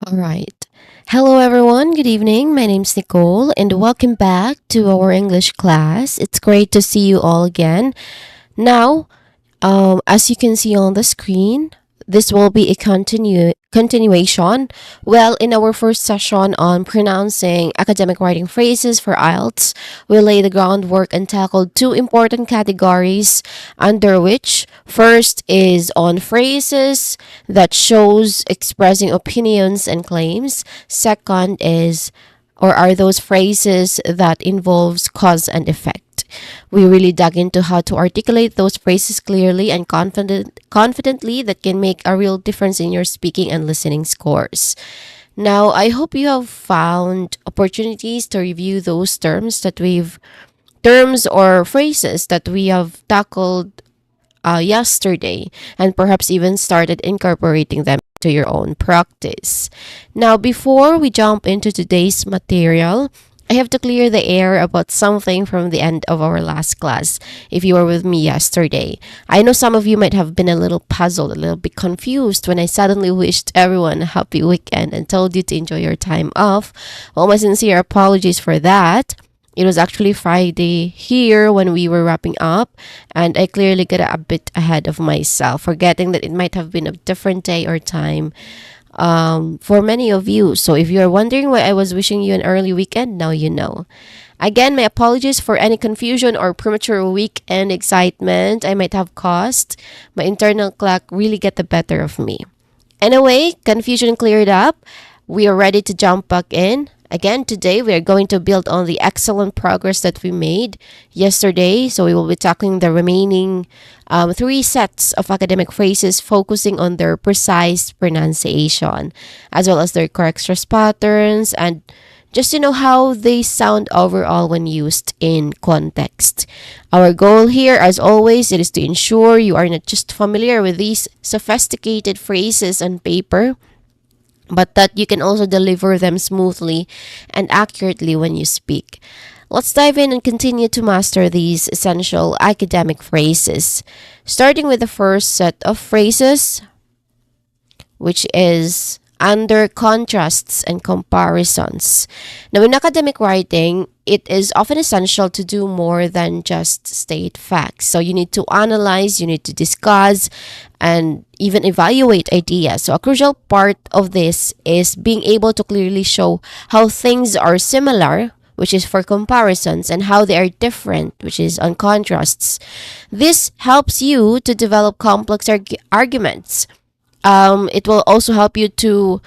All right. Hello, everyone. Good evening. My name's Nicole, and welcome back to our English class. It's great to see you all again. Now, as you can see on the screen, this will be a continuation. Well, in our first session on pronouncing academic writing phrases for IELTS, we laid the groundwork and tackled two important categories under which first is on phrases that shows expressing opinions and claims. Second is or are those phrases that involves cause and effect. We really dug into how to articulate those phrases clearly and confidently that can make a real difference in your speaking and listening scores. Now, I hope you have found opportunities to review those terms or phrases that we have tackled yesterday and perhaps even started incorporating them to your own practice. Now, before we jump into today's material, I have to clear the air about something from the end of our last class. If you were with me yesterday, I know some of you might have been a little puzzled, a little bit confused when I suddenly wished everyone a happy weekend and told you to enjoy your time off. Well, my sincere apologies for that. It was actually Friday here when we were wrapping up, and I clearly got a bit ahead of myself, forgetting that it might have been a different day or time for many of you. So if you're wondering why I was wishing you an early weekend, now you know. Again, my apologies for any confusion or premature weekend excitement I might have caused. My internal clock really got the better of me. Anyway, confusion cleared up. We are ready to jump back in. Again, today we are going to build on the excellent progress that we made yesterday. So we will be tackling the remaining three sets of academic phrases, focusing on their precise pronunciation, as well as their correct stress patterns, and just to know how they sound overall when used in context. Our goal here, as always, it is to ensure you are not just familiar with these sophisticated phrases on paper, but that you can also deliver them smoothly and accurately when you speak. Let's dive in and continue to master these essential academic phrases. Starting with the first set of phrases, which is under contrasts and comparisons. Now, in academic writing, it is often essential to do more than just state facts. So you need to analyze, you need to discuss, and even evaluate ideas. So a crucial part of this is being able to clearly show how things are similar, which is for comparisons, and how they are different, which is on contrasts. This helps you to develop complex arguments. It will also help you to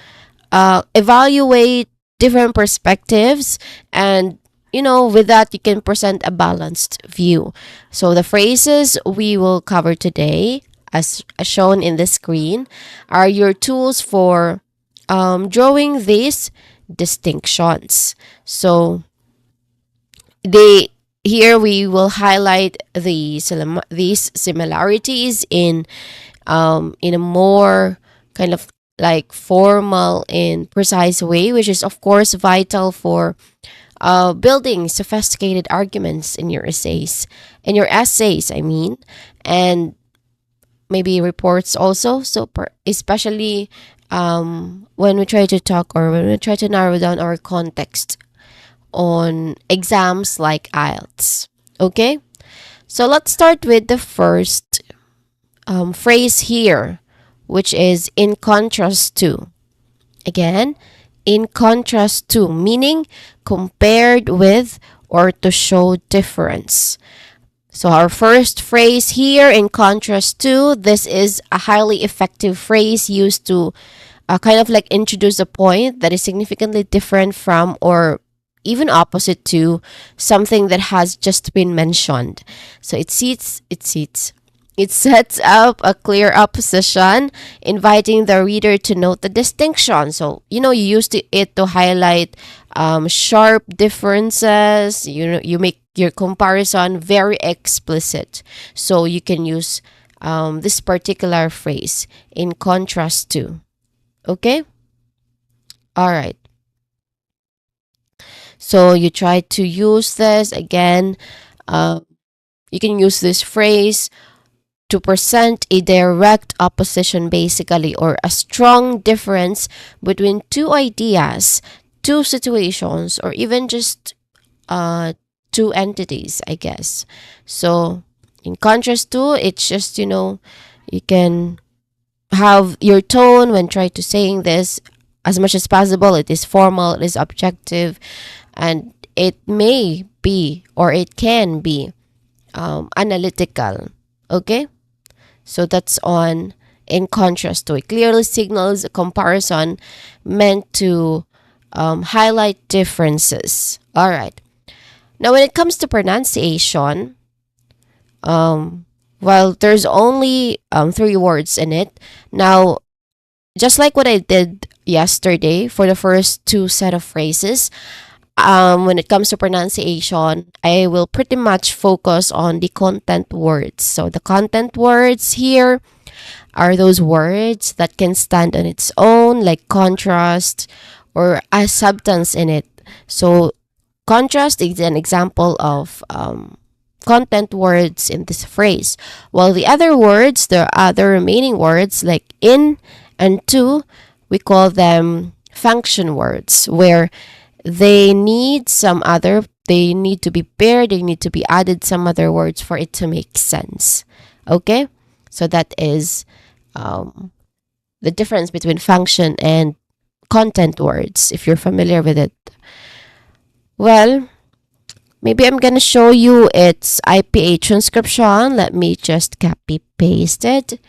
evaluate different perspectives, and with that you can present a balanced view. So the phrases we will cover today, as shown in the screen, are your tools for drawing these distinctions. So they here we will highlight these similarities in a more kind of like formal and precise way, which is of course vital for building sophisticated arguments in your essays, I mean, and maybe reports also. So especially when we try to talk or when we try to narrow down our context on exams like IELTS. Okay, so let's start with the first phrase here, which is in contrast to. Again, in contrast to, meaning compared with or to show difference. So our first phrase here, in contrast to, this is a highly effective phrase used to kind of like introduce a point that is significantly different from or even opposite to something that has just been mentioned. So it sets up a clear opposition, inviting the reader to note the distinction. So, you used it to highlight sharp differences. You make your comparison very explicit. So you can use this particular phrase, in contrast to. Okay? All right. So you try to use this again. You can use this phrase to present a direct opposition, basically, or a strong difference between two ideas, two situations, or even just two entities, I guess. So in contrast to, it's just, you can have your tone when try to saying this. As much as possible, it is formal, it is objective, and it may be, or it can be, analytical. Okay, so that's on in contrast to. It clearly signals a comparison meant to highlight differences. All right. Now, when it comes to pronunciation, well, there's only three words in it. Now, just like what I did yesterday for the first two set of phrases, when it comes to pronunciation, I will pretty much focus on the content words. So the content words here are those words that can stand on its own, like contrast or a substance in it. So contrast is an example of content words in this phrase. While the other words, the other remaining words like in and to, we call them function words, where they need to be paired, they need to be added some other words for it to make sense. Okay? So that is the difference between function and content words, if you're familiar with it. Well, maybe I'm gonna show you its IPA transcription. Let me just copy paste it.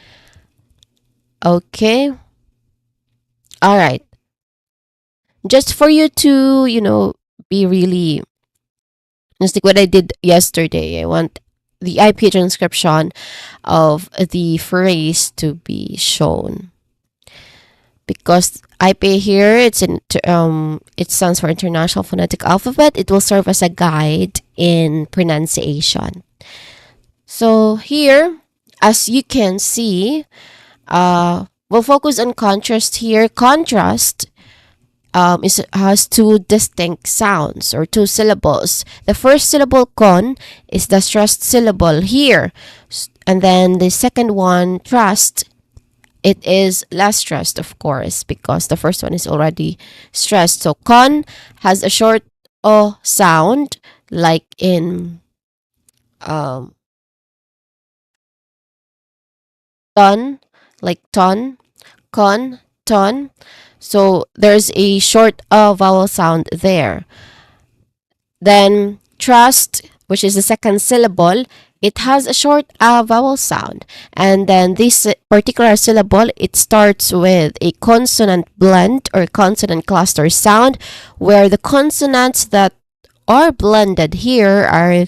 Okay. All right. Just for you to, be really, just like what I did yesterday, I want the IPA transcription of the phrase to be shown. Because IPA here, it stands for International Phonetic Alphabet. It will serve as a guide in pronunciation. So here, as you can see, we'll focus on contrast here. Contrast has two distinct sounds or two syllables. The first syllable con is the stressed syllable here, and then the second one, trust, it is less stressed, of course, because the first one is already stressed. So con has a short o sound, like in ton, like ton, con, ton. So there's a short vowel sound there. Then trust, which is the second syllable, it has a short vowel sound. And then this particular syllable, it starts with a consonant blend or consonant cluster sound, where the consonants that are blended here are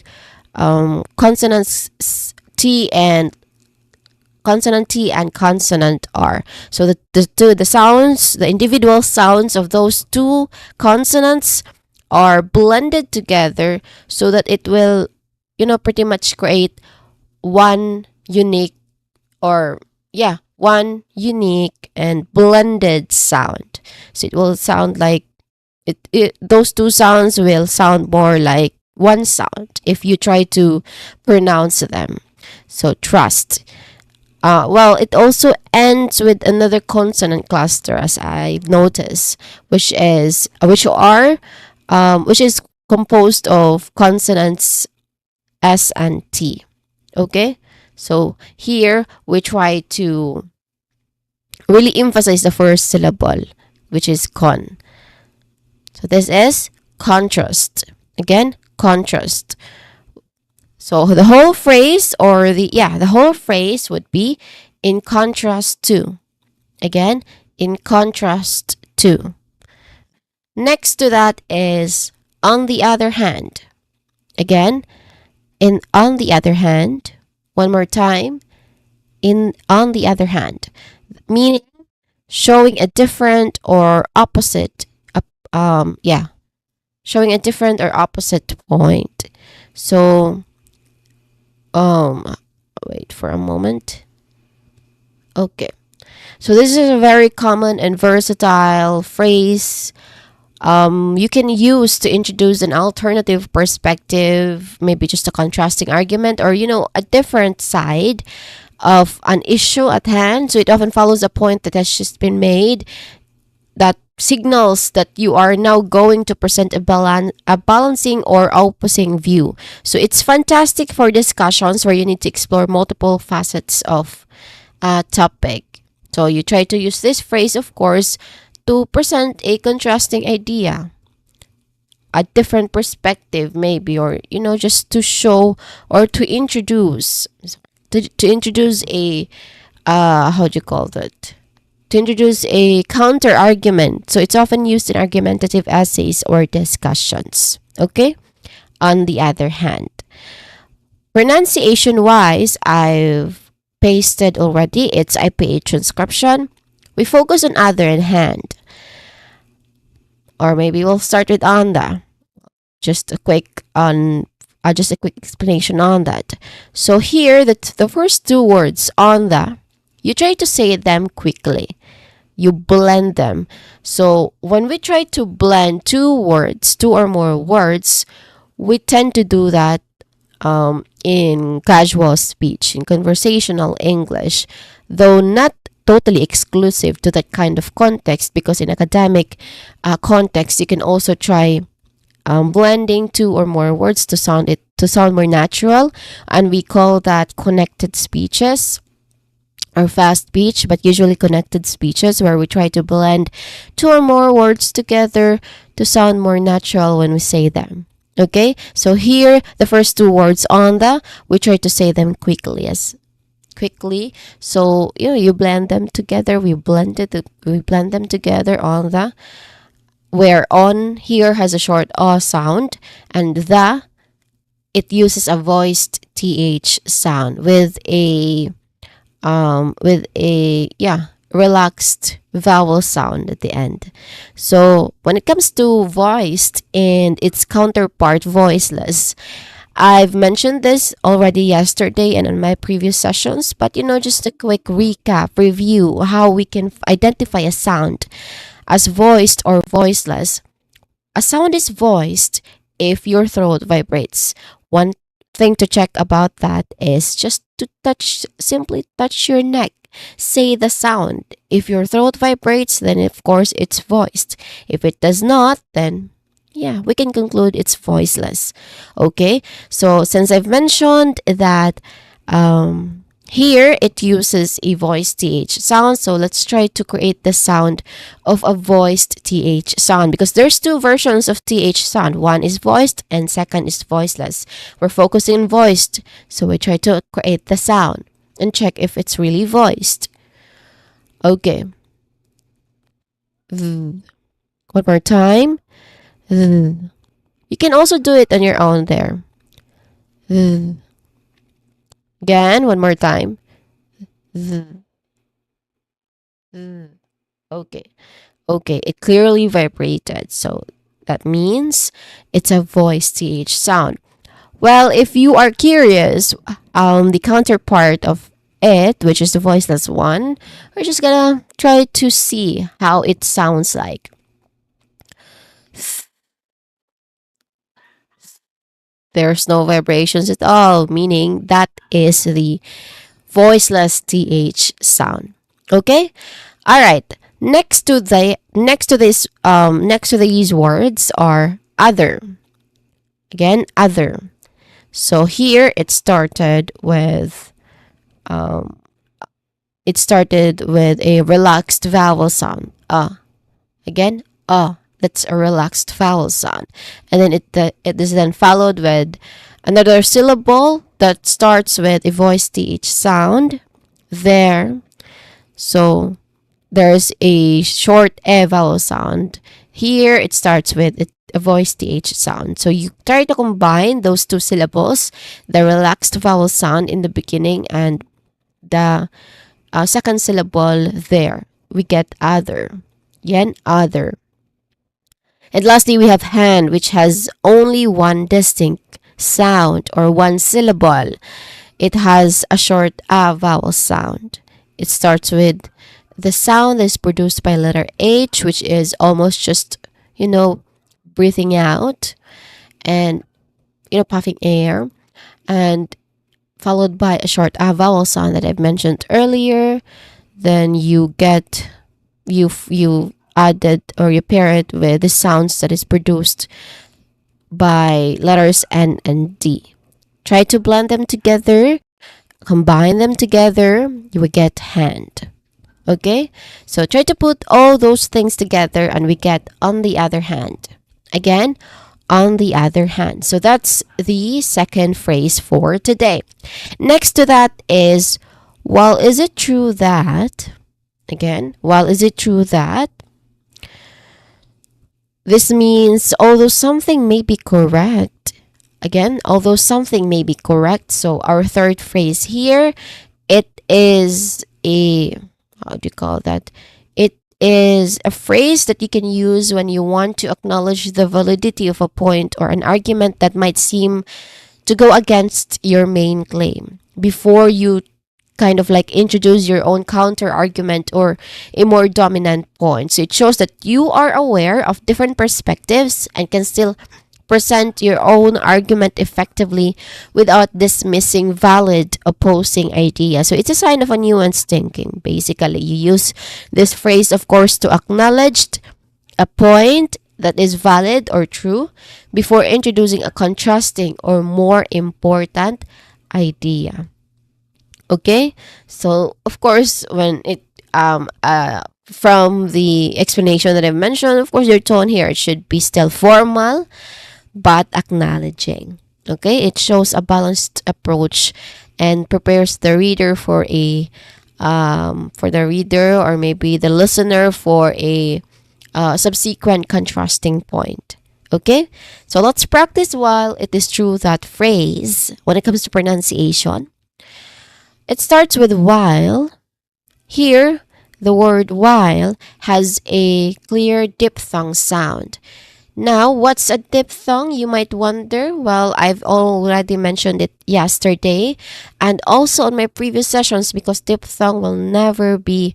consonants T and consonant R. So the sounds, the individual sounds of those two consonants are blended together so that it will, pretty much create one unique and blended sound. So it will sound like those two sounds will sound more like one sound if you try to pronounce them. So trust. Well, it also ends with another consonant cluster, as I've noticed, which is composed of consonants S and T. Okay, so here we try to really emphasize the first syllable, which is con. So this is contrast. Again, contrast. So the whole phrase the whole phrase would be in contrast to. Again, in contrast to. Next to that is on the other hand. Again, on the other hand. One more time. On the other hand. Meaning showing a different or opposite showing a different or opposite point. So wait for a moment. Okay. So this is a very common and versatile phrase you can use to introduce an alternative perspective, maybe just a contrasting argument or, a different side of an issue at hand. So it often follows a point that has just been made that signals that you are now going to present a balancing or opposing view. So it's fantastic for discussions where you need to explore multiple facets of a topic. So you try to use this phrase, of course, to present a contrasting idea, a different perspective maybe, or just to show or to introduce a how do you call that, to introduce a counter argument. So it's often used in argumentative essays or discussions. Okay, on the other hand, pronunciation wise, I've pasted already, it's IPA transcription. We focus on other in hand, or maybe we'll start with on the. Just a quick explanation on that. So here, the first two words on the, you try to say them quickly. You blend them. So when we try to blend two or more words, we tend to do that in casual speech, in conversational English, though not totally exclusive to that kind of context, because in academic context, you can also try blending two or more words to sound more natural, and we call that connected speeches or fast speech, but usually connected speeches, where we try to blend two or more words together to sound more natural when we say them. Okay, so here the first two words on the, we try to say them quickly. So you blend them together. We blend them together on the, where on here has a short sound, and it uses a voiced th sound with a relaxed vowel sound at the end. So when it comes to voiced and its counterpart voiceless, I've mentioned this already yesterday and in my previous sessions, but just a quick review how we can identify a sound as voiced or voiceless. A sound is voiced if your throat vibrates. One thing to check about that is just to simply touch your neck. Say the sound. If your throat vibrates, then of course it's voiced. If it does not, then we can conclude it's voiceless. Okay, so since I've mentioned that here it uses a voiced th sound, so let's try to create the sound of a voiced th sound, because there's two versions of th sound. One is voiced and second is voiceless. We're focusing on voiced, so we try to create the sound and check if it's really voiced. Okay. One more time. You can also do it on your own there. Again, one more time. Okay. Okay, it clearly vibrated. So that means it's a voiced th sound. Well, if you are curious, the counterpart of it, which is the voiceless one, we're just gonna try to see how it sounds like. There's no vibrations at all, meaning that is the voiceless th sound. Okay? All right. Next to these words are other. Again, other. So here it started with a relaxed vowel sound. Again, that's a relaxed vowel sound. And then it is then followed with another syllable that starts with a voiced th sound there. So there's a short e vowel sound. Here it starts with a voiced th sound. So you try to combine those two syllables, the relaxed vowel sound in the beginning and the second syllable there. We get other. Yan, other. And lastly, we have hand, which has only one distinct sound or one syllable. It has a short a vowel sound. It starts with the sound that is produced by letter H, which is almost just, breathing out and, puffing air. And followed by a short vowel sound that I've mentioned earlier. Then you added or you pair it with the sounds that is produced by letters N and D. Try to blend them together, combine them together, you will get hand. Okay? So try to put all those things together and we get on the other hand. Again, on the other hand. So that's the second phrase for today. Next to that is, well, is it true that, again, well, is it true that, this means although something may be correct. Again, although something may be correct. So our third phrase here, it is a, how do you call that? It is a phrase that you can use when you want to acknowledge the validity of a point or an argument that might seem to go against your main claim before you kind of like introduce your own counter argument or a more dominant point. So it shows that you are aware of different perspectives and can still present your own argument effectively without dismissing valid opposing ideas. So it's a sign of a nuanced thinking. Basically, you use this phrase, of course, to acknowledge a point that is valid or true before introducing a contrasting or more important idea. Okay, so of course, when it from the explanation that I've mentioned, of course, your tone here, it should be still formal but acknowledging. Okay, it shows a balanced approach and prepares the reader for the reader or maybe the listener for a subsequent contrasting point. Okay, so let's practice while it is true that phrase when it comes to pronunciation. It starts with while. Here, the word while has a clear diphthong sound. Now, what's a diphthong? You might wonder. Well, I've already mentioned it yesterday and also on my previous sessions because diphthong will never be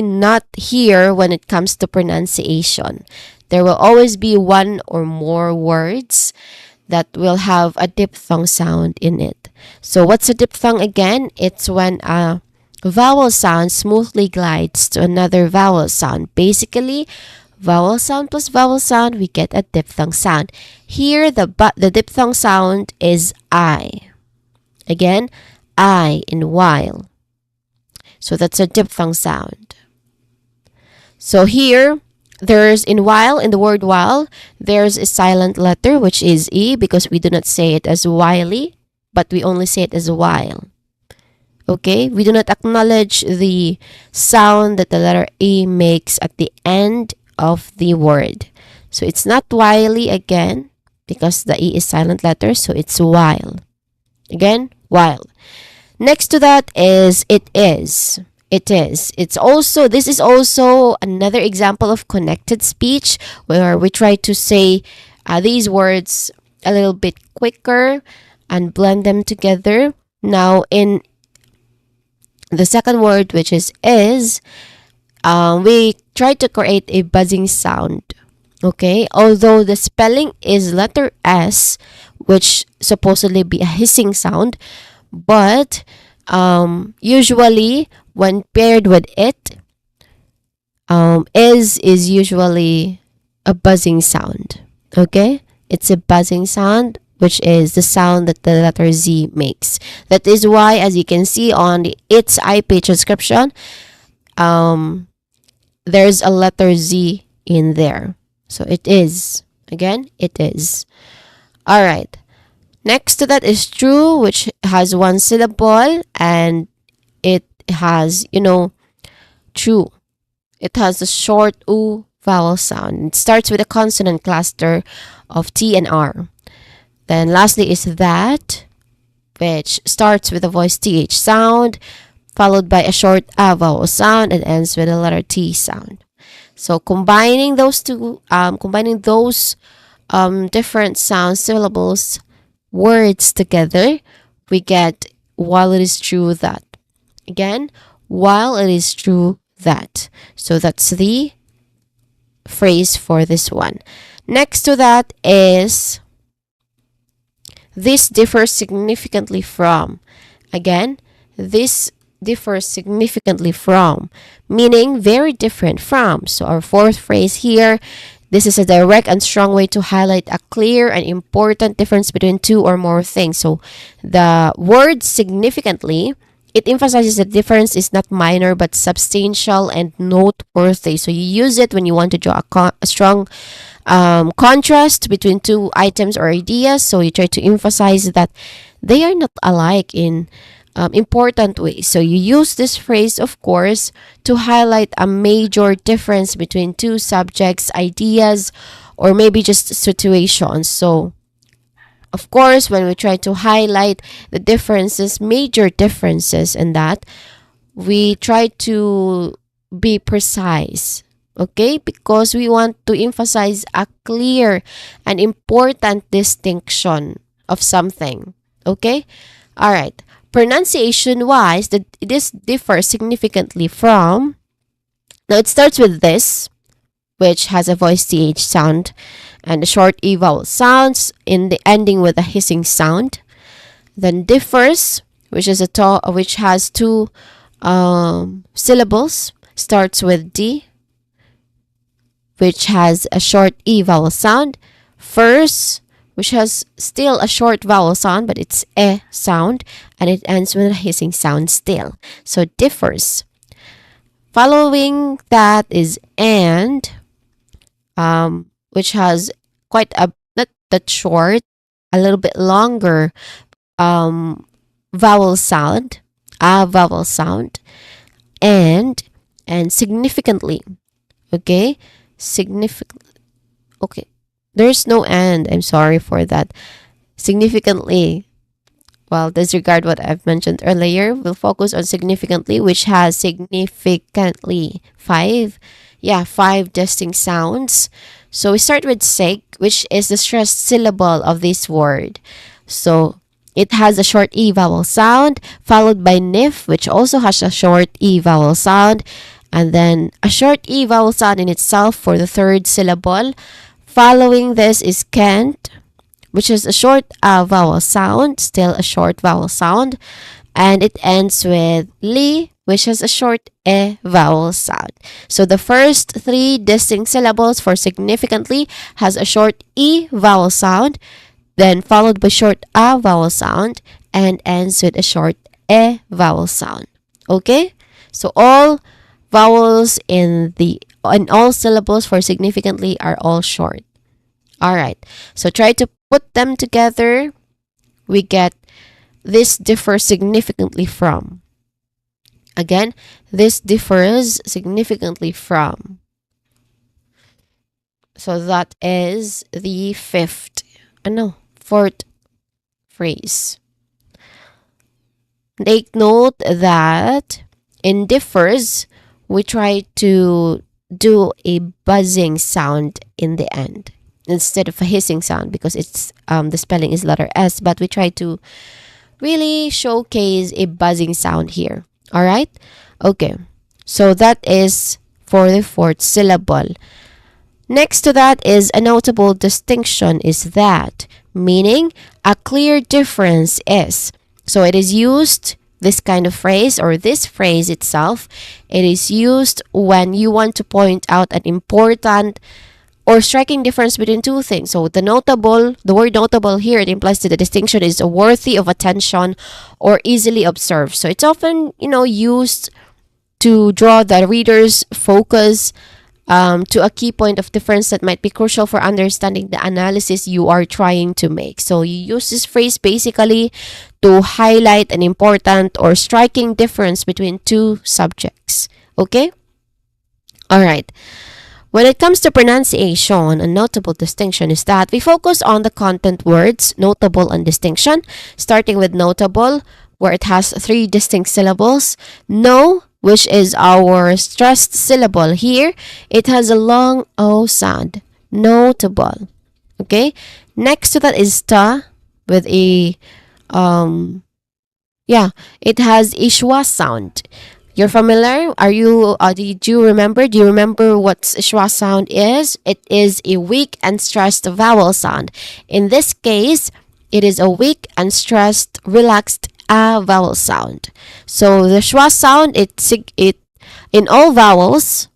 not here when it comes to pronunciation. There will always be one or more words that will have a diphthong sound in it. So what's a diphthong again? It's when a vowel sound smoothly glides to another vowel sound. Basically, vowel sound plus vowel sound, we get a diphthong sound. Here, the diphthong sound is I. Again, I in while. So that's a diphthong sound. So here, there's in the word while, there's a silent letter which is E because we do not say it as whiley, but we only say it as while. Okay, we do not acknowledge the sound that the letter E makes at the end of the word. So it's not whiley again because the E is silent letter, so it's while. Again, while. Next to that is it is. It is. This is also another example of connected speech where we try to say these words a little bit quicker and blend them together. Now, in the second word, which is, we try to create a buzzing sound. Okay, although the spelling is letter S, which supposedly be a hissing sound, but usually when paired with it, is usually a buzzing sound. Okay, it's a buzzing sound, which is the sound that the letter Z makes. That is why, as you can see on the its IP transcription, there's a letter Z in there. So it is. Again, it is. All right. Next to that is true, which has one syllable and it has, true. It has a short U vowel sound. It starts with a consonant cluster of T and R. Then lastly is that, which starts with a voice TH sound, followed by a short A vowel sound and ends with a letter T sound. So combining those different sound syllables, words together, we get while it is true that. Again, while it is true that. So that's the phrase for this one. Next to that is This differs significantly from. Again, this differs significantly from, meaning very different from. So our fourth phrase here, this is a direct and strong way to highlight a clear and important difference between two or more things. So the word significantly, it emphasizes that difference is not minor but substantial and noteworthy. So you use it when you want to draw a strong contrast between two items or ideas. So you try to emphasize that they are not alike in important ways. So you use this phrase, of course, to highlight a major difference between two subjects, ideas, or maybe just situations. So of course, when we try to highlight the differences, major differences in that, we try to be precise, okay? Because we want to emphasize a clear and important distinction of something, okay? All right. Pronunciation wise, this differs significantly from. Now it starts with this, which has a voice th sound and a short e vowel sounds in the ending with a hissing sound. Then differs, which is which has two syllables, starts with d, which has a short e vowel sound. First, which has still a short vowel sound, but it's e sound, and it ends with a hissing sound still. So differs. Following that is and, which has quite a, not that short, a little bit longer vowel sound, a vowel sound, and significantly. Okay, significantly. Okay, there's no and. I'm sorry for that. Significantly. Well, disregard what I've mentioned earlier. We'll focus on significantly, which has significantly five distinct sounds. So we start with sig, which is the stressed syllable of this word. So it has a short e vowel sound, followed by nif, which also has a short e vowel sound, and then a short e vowel sound in itself for the third syllable. Following this is kent, which is a short vowel sound, still a short vowel sound, and it ends with li, which has a short e vowel sound. So the first three distinct syllables for significantly has a short e vowel sound, then followed by short a vowel sound, and ends with a short e vowel sound. Okay? So all vowels in all syllables for significantly are all short. All right. So try to put them together. We get this differs significantly from. Again, this differs significantly from. So that is the fourth phrase. Take note that in differs, we try to do a buzzing sound in the end instead of a hissing sound, because it's the spelling is letter S, but we try to really showcase a buzzing sound here. All right? Okay. So that is for the fourth syllable. Next to that is a notable distinction is that, meaning a clear difference is. So it is used, this kind of phrase or this phrase itself, it is used when you want to point out an important or striking difference between two things. So the word notable here, it implies that the distinction is worthy of attention or easily observed. So it's often, used to draw the reader's focus to a key point of difference that might be crucial for understanding the analysis you are trying to make. So you use this phrase basically to highlight an important or striking difference between two subjects. Okay? All right. When it comes to pronunciation, a notable distinction is that we focus on the content words, notable and distinction, starting with notable, where it has three distinct syllables. No, which is our stressed syllable here, it has a long O sound. Notable. Okay? Next to that is ta with a it has a schwa sound. You're familiar? Did you remember? Do you remember what schwa sound is? It is a weak and stressed vowel sound. In this case, It is a weak, unstressed, relaxed a vowel sound. So the schwa sound, it in all vowels,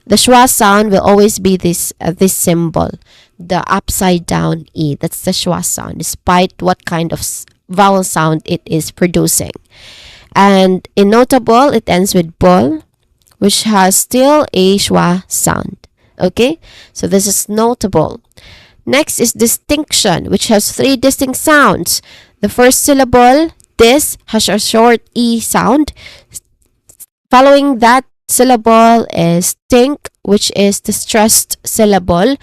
the schwa sound will always be this symbol, the upside down e. That's the schwa sound, despite what kind of vowel sound it is producing. And in notable, it ends with bol, which has still a schwa sound. Okay, so this is notable. Next is distinction, which has three distinct sounds. The first syllable, this, has a short e sound. Following that syllable is tink, which is the stressed syllable,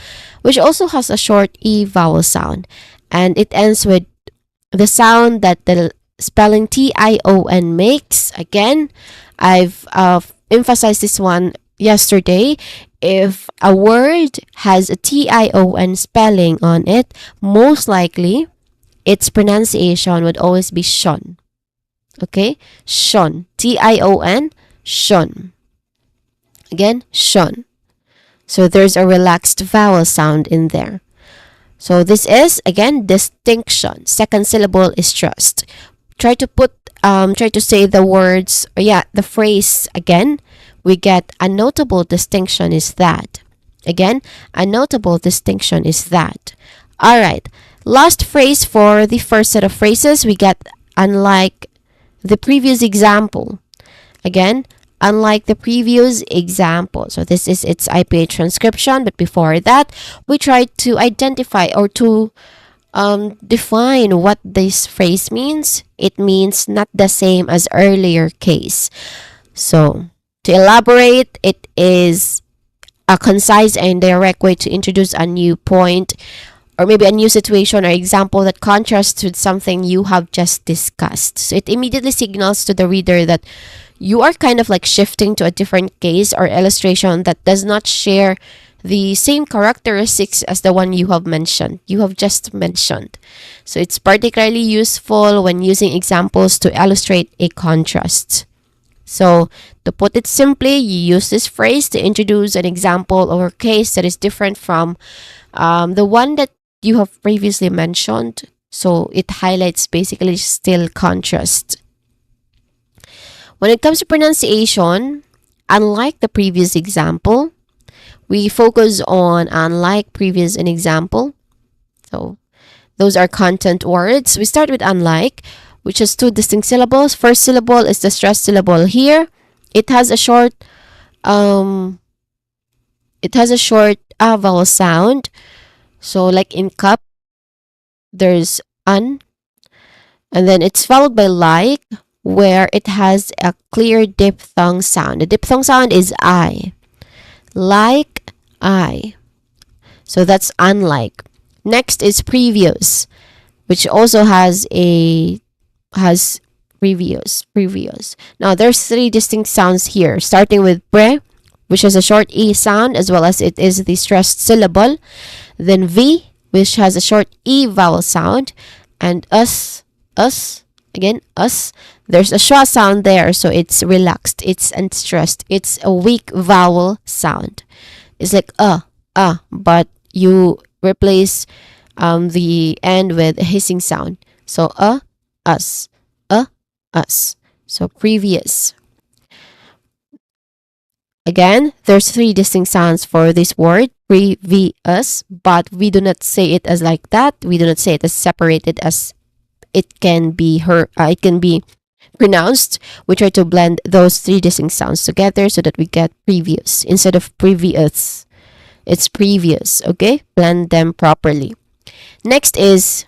which also has a short e vowel sound. And it ends with the sound that the spelling tion makes. Again, I've emphasized this one yesterday. If a word has a tion spelling on it, most likely its pronunciation would always be shon. Okay? Shon. tion, shon. Again, shon. So there's a relaxed vowel sound in there. So this is, again, distinction. Second syllable is stressed. Try to say the words, the phrase again. We get a notable distinction is that. Again, a notable distinction is that. Alright, last phrase for the first set of phrases, we get unlike the previous example. Again, unlike the previous example. So this is its IPA transcription, but before that, we tried to identify or to define what this phrase means. It means not the same as earlier case. So to elaborate, it is a concise and direct way to introduce a new point or maybe a new situation or example that contrasts with something you have just discussed. So it immediately signals to the reader that you are kind of like shifting to a different case or illustration that does not share the same characteristics as the one you have just mentioned. So it's particularly useful when using examples to illustrate a contrast. So to put it simply, you use this phrase to introduce an example or case that is different from the one that you have previously mentioned. So it highlights basically still contrast. When it comes to pronunciation, unlike the previous example, we focus on unlike previous and example. So those are content words. We start with unlike, which has two distinct syllables. First syllable is the stressed syllable here. It has a short vowel sound. So like in cup, there's un, and then it's followed by like, where it has a clear diphthong sound. The diphthong sound is I. Like I. So that's unlike. Next is previous, which also has previous. Now there's three distinct sounds here, starting with pre, which has a short e sound as well as it is the stressed syllable. Then v, which has a short e vowel sound, and us. Again, us. There's a schwa sound there, so it's relaxed, it's unstressed, it's a weak vowel sound. It's like but you replace the end with a hissing sound. So us, us. So previous. Again, there's three distinct sounds for this word, previous, but we do not say it as like that. We do not say it as separated as it can be pronounced. We try to blend those three distinct sounds together so that we get previous instead of previous. It's previous, okay? Blend them properly. Next is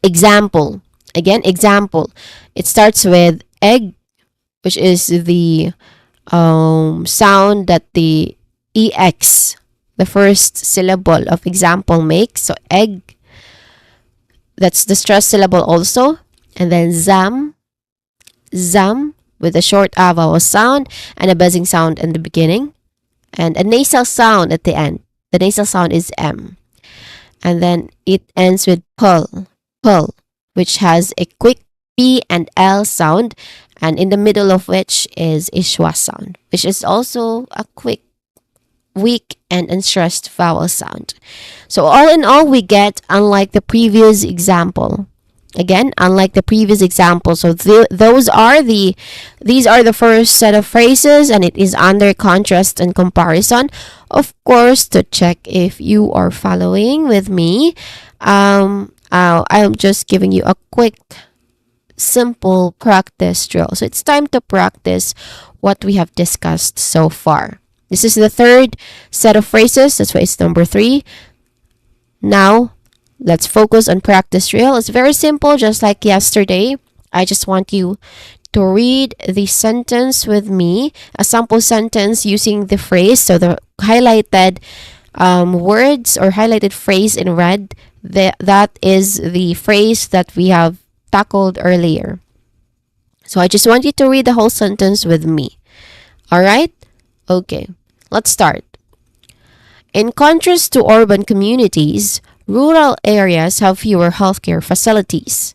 example. Again, example. It starts with egg, which is the sound that the EX, the first syllable of example, makes. So egg, that's the stressed syllable also. And then zam with a short A vowel sound and a buzzing sound in the beginning. And a nasal sound at the end. The nasal sound is M. And then it ends with pull, which has a quick P and L sound, and in the middle of which is a schwa sound, which is also a quick weak and unstressed vowel sound. So all in all, we get unlike the previous example. Again, unlike the previous example. So these are the first set of phrases, and it is under contrast and comparison. Of course, to check if you are following with me, I'm just giving you a quick, simple practice drill. So it's time to practice what we have discussed so far. This is the third set of phrases. That's why it's number 3. Now, let's focus on practice drill. It's very simple, just like yesterday. I just want you to read the sentence with me, a sample sentence using the phrase. So the highlighted words or highlighted phrase in red, that is the phrase that we have tackled earlier. So I just want you to read the whole sentence with me. All right? Okay, let's start. In contrast to urban communities, rural areas have fewer healthcare facilities.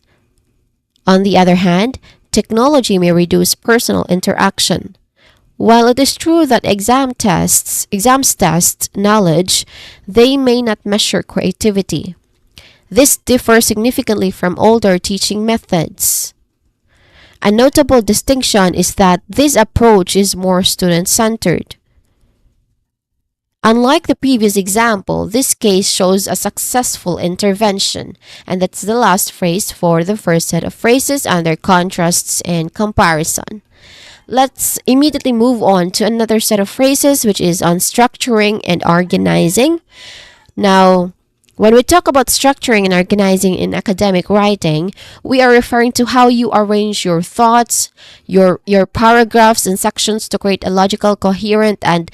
On the other hand, technology may reduce personal interaction. While it is true that exams test knowledge, they may not measure creativity. This differs significantly from older teaching methods. A notable distinction is that this approach is more student-centered. Unlike the previous example, this case shows a successful intervention, and that's the last phrase for the first set of phrases under contrasts and comparison. Let's immediately move on to another set of phrases, which is on structuring and organizing. Now, when we talk about structuring and organizing in academic writing, we are referring to how you arrange your thoughts, your paragraphs and sections to create a logical, coherent, and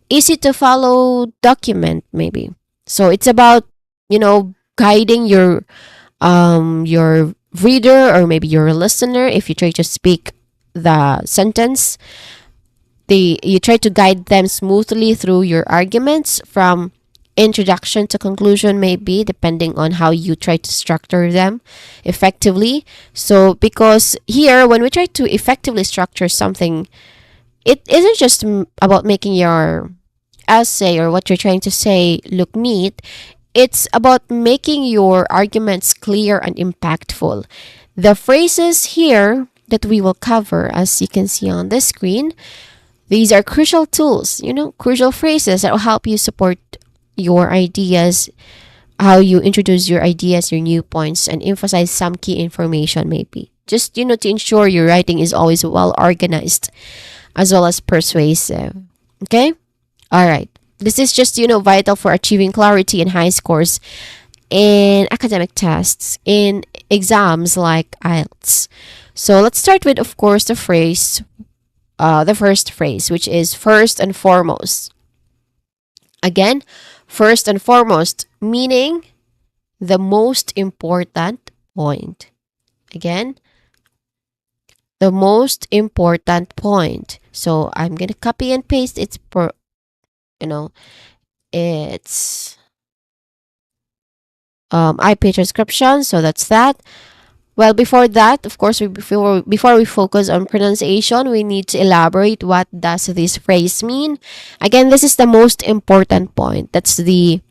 easy to follow document, maybe. So it's about, guiding your reader or maybe your listener. If you try to speak the sentence, you try to guide them smoothly through your arguments from introduction to conclusion, maybe, depending on how you try to structure them effectively. So because here, when we try to effectively structure something, it isn't just about making your essay or what you're trying to say look neat. It's about making your arguments clear and impactful. The phrases here that we will cover, as you can see on the screen, these are crucial tools, crucial phrases that will help you support your ideas, how you introduce your ideas, your new points, and emphasize some key information, maybe. Just, to ensure your writing is always well organized as well as persuasive. Okay? All right. This is just, vital for achieving clarity and high scores in academic tests, in exams like IELTS. So let's start with, of course, the first phrase, which is first and foremost. Again, first and foremost, meaning the most important point. Again, the most important point. So I'm going to copy and paste it's IP transcription. So that's that. Well, before that, of course, before we focus on pronunciation, we need to elaborate what does this phrase mean. Again, this is the most important point. That's the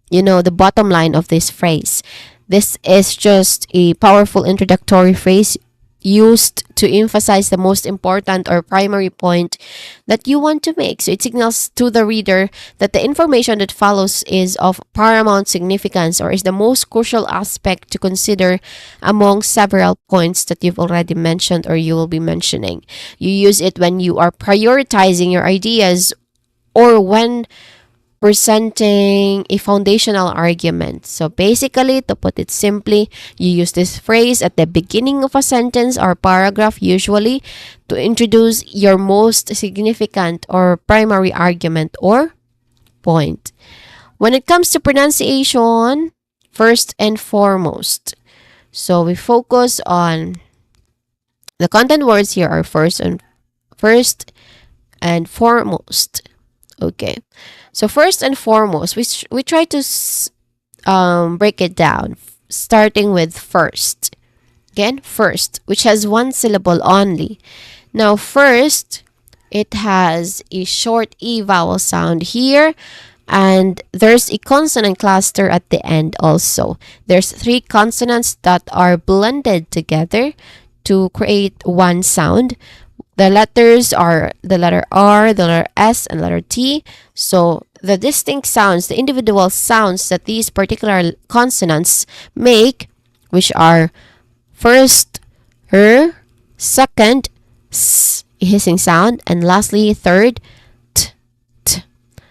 bottom line of this phrase. This is just a powerful introductory phrase used to emphasize the most important or primary point that you want to make. So it signals to the reader that the information that follows is of paramount significance or is the most crucial aspect to consider among several points that you've already mentioned or you will be mentioning. You use it when you are prioritizing your ideas or when presenting a foundational argument. So basically, to put it simply, you use this phrase at the beginning of a sentence or paragraph, usually, to introduce your most significant or primary argument or point. When it comes to pronunciation, first and foremost. So we focus on the content words here are first and foremost. Okay. So first and foremost, we try to break it down, starting with first. Again, first, which has one syllable only. Now, first It has a short E vowel sound here, and there's a consonant cluster at the end also. There's three consonants that are blended together to create one sound. The letters are the letter R, the letter S, and letter T. So the distinct sounds, the individual sounds that these particular consonants make, which are first second s, hissing sound, and lastly third t, t.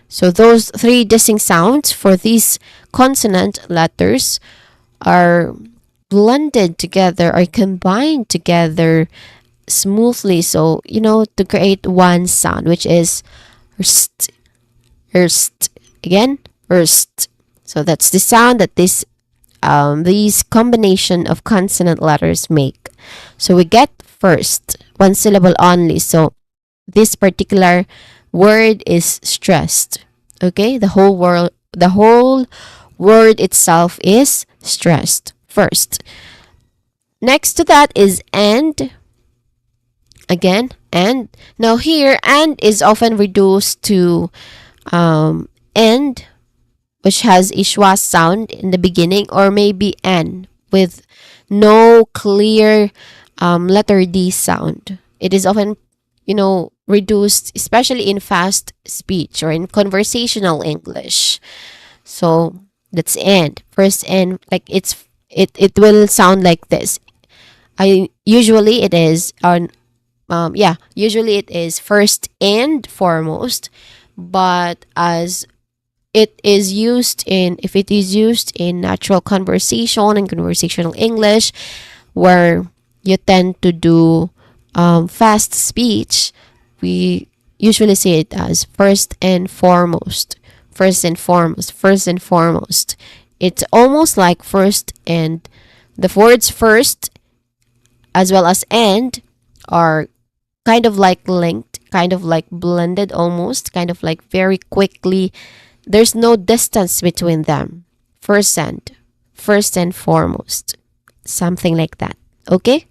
So those three distinct sounds for these consonant letters are blended together, are combined together smoothly, so to create one sound, which is rst, rst. Again, rst. So that's the sound that these combination of consonant letters make. So we get first, one syllable only. So this particular word is stressed. Okay, the whole word itself is stressed. First. Next to that is and. Again, and. Now here, and is often reduced to end, which has a schwa sound in the beginning, or maybe n with no clear letter D sound. It is often, reduced, especially in fast speech or in conversational English. So that's end. First end, like it will sound like this. Usually it is usually it is first and foremost, but as it is used in, if it is used in natural conversation and conversational English, where you tend to do fast speech, we usually say it as first and foremost, first and foremost, first and foremost. It's almost like first and the words first as well as and are kind of like linked, kind of like blended almost, kind of like very quickly. There's no distance between them. First and foremost. Something like that. Okay?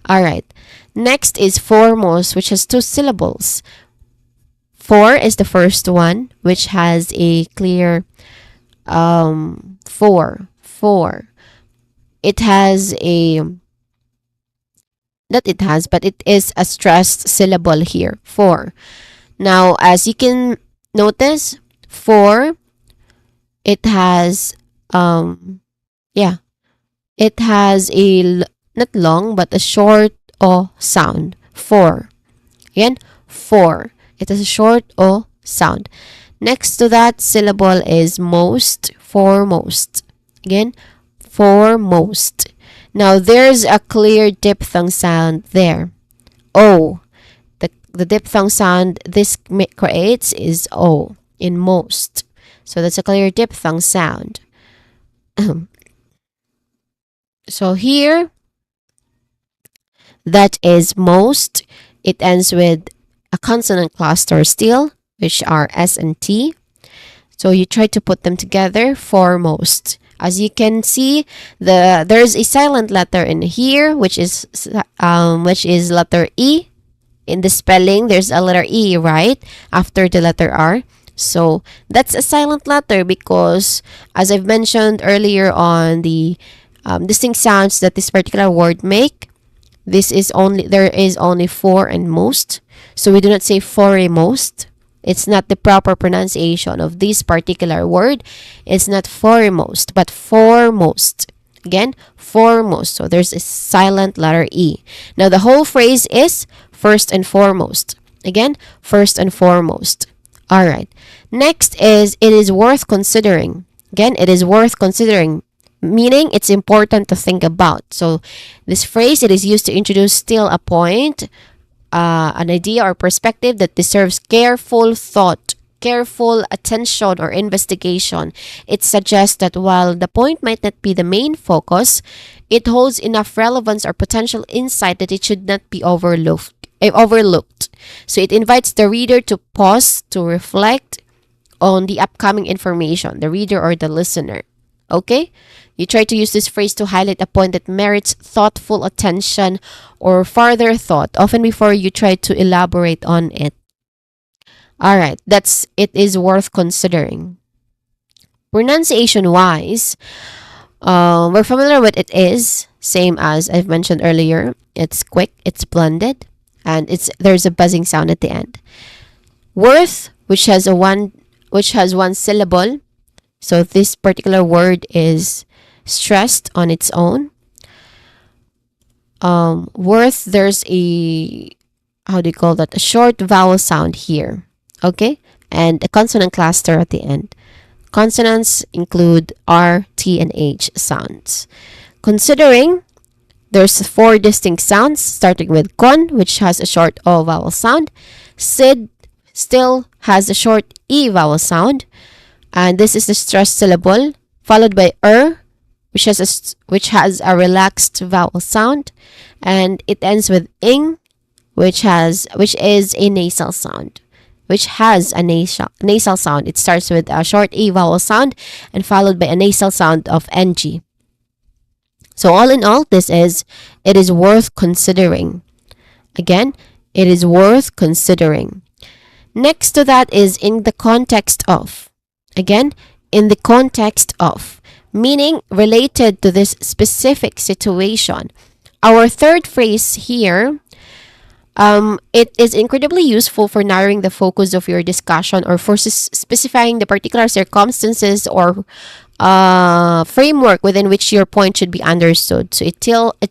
Alright. Next is foremost, which has two syllables. For is the first one, which has a clear for. It has a, not it has, but it is a stressed syllable here. For. Now, as you can notice, for, it has it has a not long but a short o sound. For. Again, for. It has a short o sound. Next to that syllable is most, foremost. Again, foremost. Now there's a clear diphthong sound there. O. The diphthong sound this creates is O in most. So that's a clear diphthong sound. So here, that is most. It ends with a consonant cluster still, which are S and T. So you try to put them together, foremost. As you can see, there's a silent letter in here, which is letter E. In the spelling, there's a letter E, right? After the letter R. So that's a silent letter because, as I've mentioned earlier on the distinct sounds that this particular word make, there is only for and most. So we do not say foremost. It's not the proper pronunciation of this particular word. It's not foremost, but foremost. Again, foremost. So there's a silent letter E. Now the whole phrase is first and foremost. Again, first and foremost. All right. Next is it is worth considering. Again, it is worth considering, meaning it's important to think about. So this phrase, it is used to introduce still a point, an idea or perspective that deserves careful thought, careful attention or investigation. It suggests that while the point might not be the main focus, it holds enough relevance or potential insight that it should not be overlooked. So it invites the reader to pause, to reflect on the upcoming information, the reader or the listener. Okay? You try to use this phrase to highlight a point that merits thoughtful attention or further thought, often before you try to elaborate on it. All right, that's it is worth considering. Pronunciation wise, we're familiar with it is same as I've mentioned earlier. It's quick, it's blended, and there's a buzzing sound at the end. Worth, which has one syllable. So this particular word is stressed on its own. Worth, there's a, how do you call that? A short vowel sound here. Okay? And a consonant cluster at the end. Consonants include R, T, and H sounds. Considering, there's four distinct sounds, starting with con, which has a short O vowel sound. Sid still has a short E vowel sound. And this is the stressed syllable, followed by which has a relaxed vowel sound, and it ends with ing, which is a nasal sound, which has a nasal sound. It starts with a short e vowel sound and followed by a nasal sound of ng. So all in all, it is worth considering. Again, it is worth considering. Next to that is in the context of. Again, in the context of, meaning related to this specific situation. Our third phrase here, it is incredibly useful for narrowing the focus of your discussion or for specifying the particular circumstances or framework within which your point should be understood. So it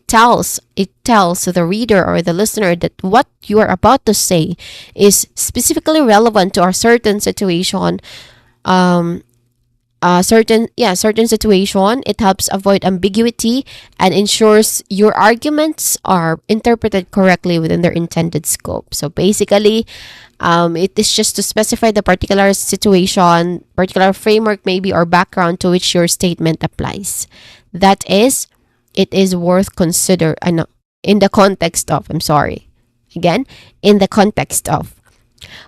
tells the reader or the listener that what you are about to say is specifically relevant to a certain situation. Certain situation. It helps avoid ambiguity and ensures your arguments are interpreted correctly within their intended scope. So basically, it is just to specify the particular situation, particular framework maybe or background to which your statement applies. That is, it is worth consider. In the context of. I'm sorry. Again, in the context of.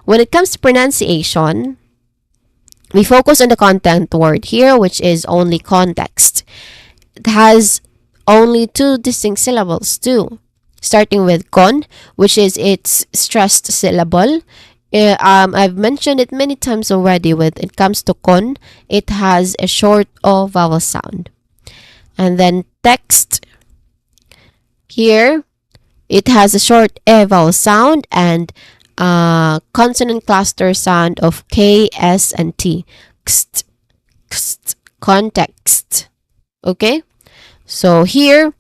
When it comes to pronunciation, we focus on the content word here, which is only context. It has only two distinct syllables too, starting with con, which is its stressed syllable. I've mentioned it many times already. When it comes to con, it has a short O vowel sound. And then text, here, it has a short E vowel sound and consonant cluster sound of K, S, and T. Kst, kst, context. Okay? So here,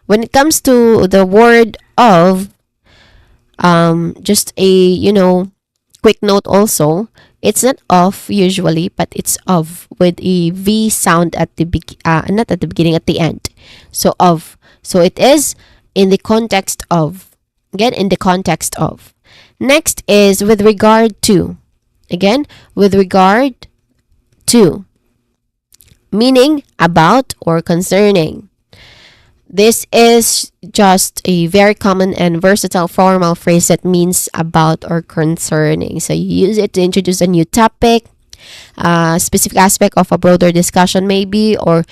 when it comes to the word of, just a, quick note also, it's not of usually, but it's of with a V sound at the not at the beginning, at the end. So of. So it is in the context of. Again, in the context of. Next is with regard to. Again, with regard to. Meaning about or concerning. This is just a very common and versatile formal phrase that means about or concerning. So you use it to introduce a new topic, a specific aspect of a broader discussion maybe, or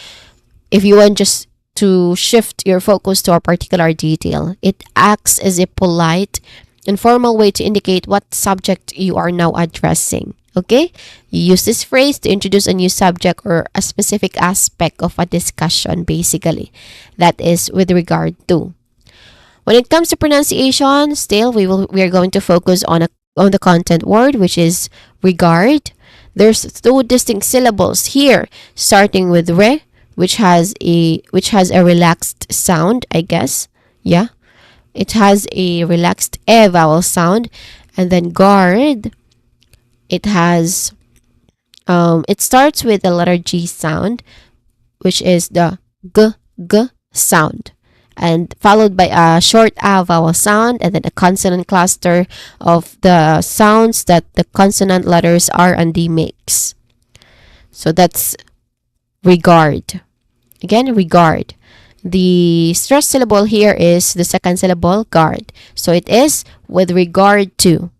if you want just to shift your focus to a particular detail. It acts as a polite informal way to indicate what subject you are now addressing. Okay? You use this phrase to introduce a new subject or a specific aspect of a discussion, basically. That is with regard to. When it comes to pronunciation, still we are going to focus on the content word, which is regard. There's two distinct syllables here, starting with re, which has a relaxed sound, I guess. Yeah. It has a relaxed E vowel sound. And then guard, it has, it starts with the letter G sound, which is the g sound. And followed by a short A vowel sound and then a consonant cluster of the sounds that the consonant letters R and D makes. So that's regard. Again, regard. The stressed syllable here is the second syllable, guard. So it is with regard to.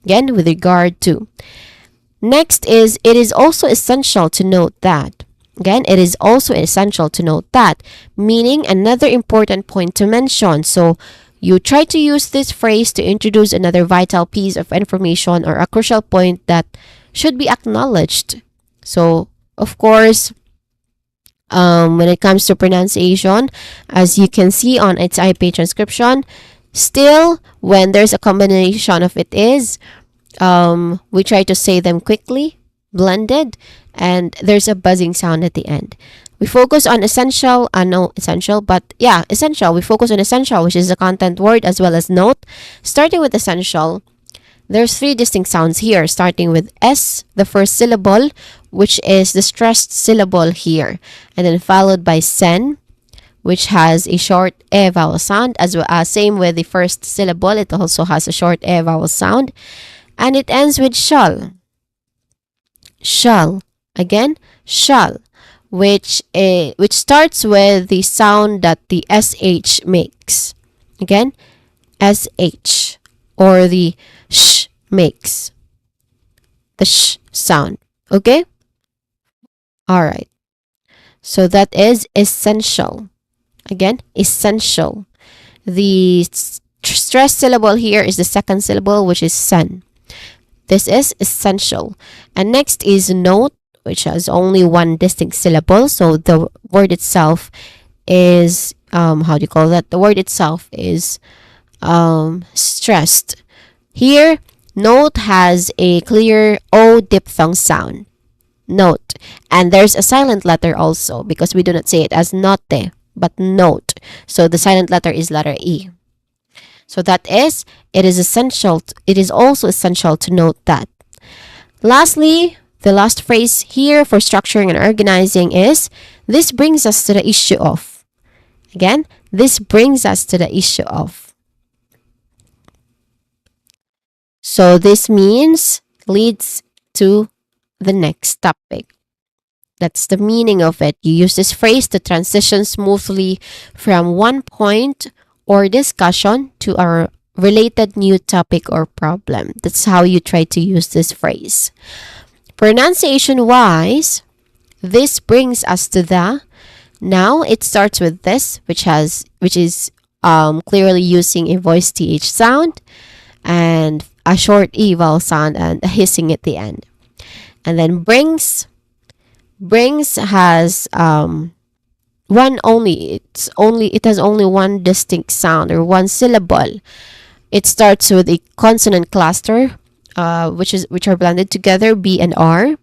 Again, with regard to. Next is, it is also essential to note that Again, it is also essential to note that, meaning another important point to mention. So, you try to use this phrase to introduce another vital piece of information or a crucial point that should be acknowledged. So, of course, when it comes to pronunciation, as you can see on its IP transcription, still, when there's a combination of it is, we try to say them quickly, blended, and there's a buzzing sound at the end. We focus on essential, no essential, but yeah, essential. We focus on essential, which is the content word, as well as note. Starting with essential, there's three distinct sounds here, starting with S, the first syllable, which is the stressed syllable here, and then followed by sen, which has a short e vowel sound, as well as same with the first syllable, it also has a short e vowel sound, and it ends with shall. Shall, again, shall, which starts with the sound that the sh makes. Again, sh, or the sh makes the sh sound. Okay? All right. So that is essential. Again, essential. The stressed syllable here is the second syllable, which is sen. This is essential. And next is note, which has only one distinct syllable. So the word itself is, how do you call that? The word itself is stressed. Here, note has a clear O diphthong sound. Note. And there's a silent letter also, because we do not say it as note, but note. So the silent letter is letter E. So that is, it is also essential to note that. Lastly, the last phrase here for structuring and organizing is, this brings us to the issue of. Again, this brings us to the issue of. So this means leads to the next topic. That's the meaning of it. You use this phrase to transition smoothly from one point or discussion to a related new topic or problem. That's how you try to use this phrase. Pronunciation wise, this brings us to the. Now it starts with this, which is clearly using a voice th sound and a short e vowel sound and a hissing at the end. And then brings has it has only one distinct sound or one syllable. It starts with a consonant cluster, which are blended together, B and R.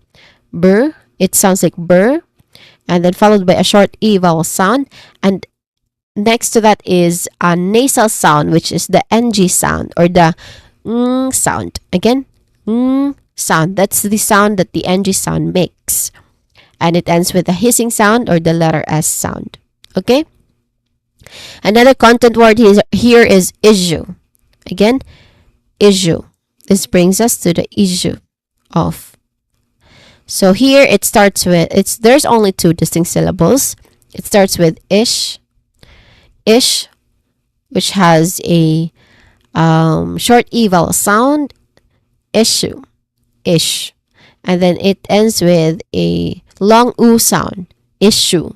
Br, it sounds like br, and then followed by a short e vowel sound, and next to that is a nasal sound, which is the ng sound or the sound. Again, sound. That's the sound that the ng sound makes. And it ends with a hissing sound or the letter S sound. Okay? Another content word here is issue. Again, issue. This brings us to the issue of. So here it starts with, there's only two distinct syllables. It starts with ish, which has a short e vowel sound, issue, ish. And then it ends with a long oo sound, issue.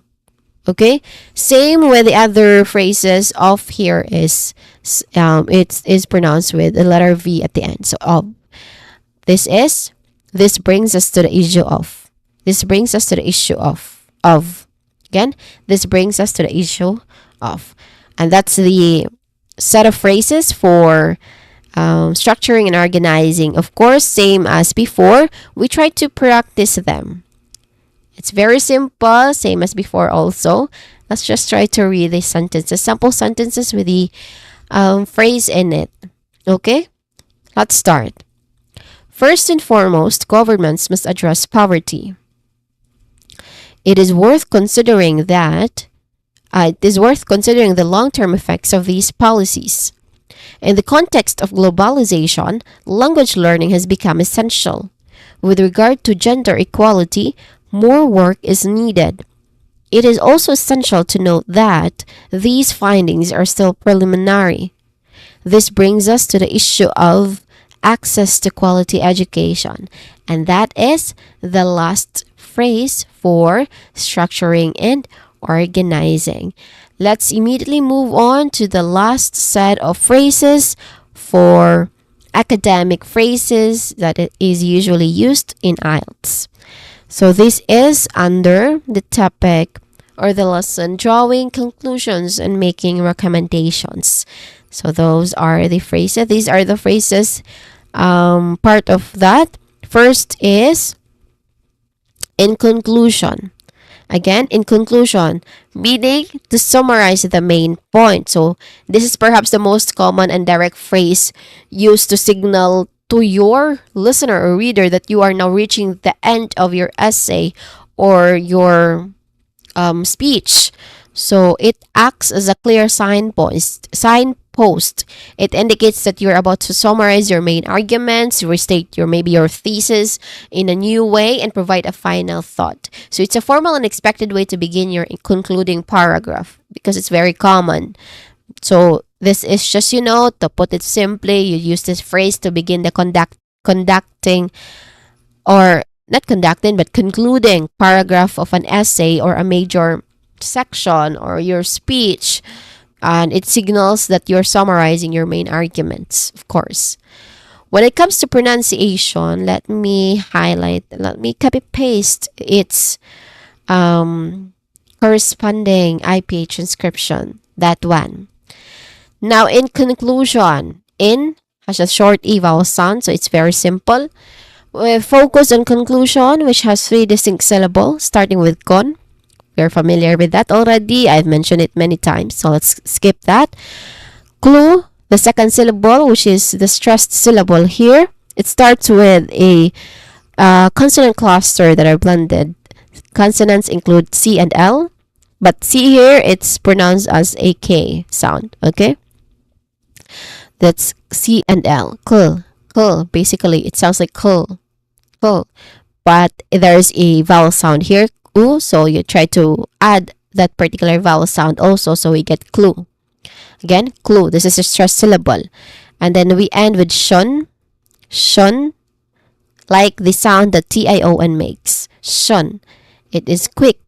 Okay? Same with the other phrases. Of here is, it is pronounced with the letter V at the end. So of. This brings us to the issue of. This brings us to the issue of. Again, this brings us to the issue of. And that's the set of phrases for structuring and organizing. Of course, same as before, we try to practice them. It's very simple, same as before also. Let's just try to read the sentences, sample sentences with the phrase in it. Okay? Let's start. First and foremost, governments must address poverty. It is worth considering the long-term effects of these policies. In the context of globalization, language learning has become essential. With regard to gender equality, more work is needed. It is also essential to note that these findings are still preliminary. This brings us to the issue of access to quality education, and that is the last phrase for structuring and organizing. Let's immediately move on to the last set of phrases for academic phrases that is usually used in IELTS. So this is under the topic or the lesson drawing conclusions and making recommendations. So those are the phrases. These are the phrases part of that. First is in conclusion. Again, in conclusion, meaning to summarize the main point. So this is perhaps the most common and direct phrase used to signal to your listener or reader that you are now reaching the end of your essay or your speech. So it acts as a clear signpost. It indicates that you're about to summarize your main arguments, restate your thesis in a new way, and provide a final thought. So it's a formal and expected way to begin your concluding paragraph because it's very common. So this is just, to put it simply, you use this phrase to begin the conducting or not conducting but concluding paragraph of an essay or a major section or your speech, and it signals that you're summarizing your main arguments, of course. When it comes to pronunciation, let me copy paste its corresponding IPA transcription, that one. Now in conclusion, in has a short E vowel sound, so it's very simple. We focus on conclusion, which has 3 distinct syllables starting with con. We're familiar with that already. I've mentioned it many times, so let's skip that. Clue, the second syllable, which is the stressed syllable here. It starts with a consonant cluster that are blended. Consonants include C and L, but C here, it's pronounced as a K sound, okay? That's C and L. Clue. Basically, it sounds like clue. But there's a vowel sound here, so you try to add that particular vowel sound also, so we get clue. Again, clue. This is a stressed syllable. And then we end with shun, like the sound that T-I-O-N makes. Shun. It is quick.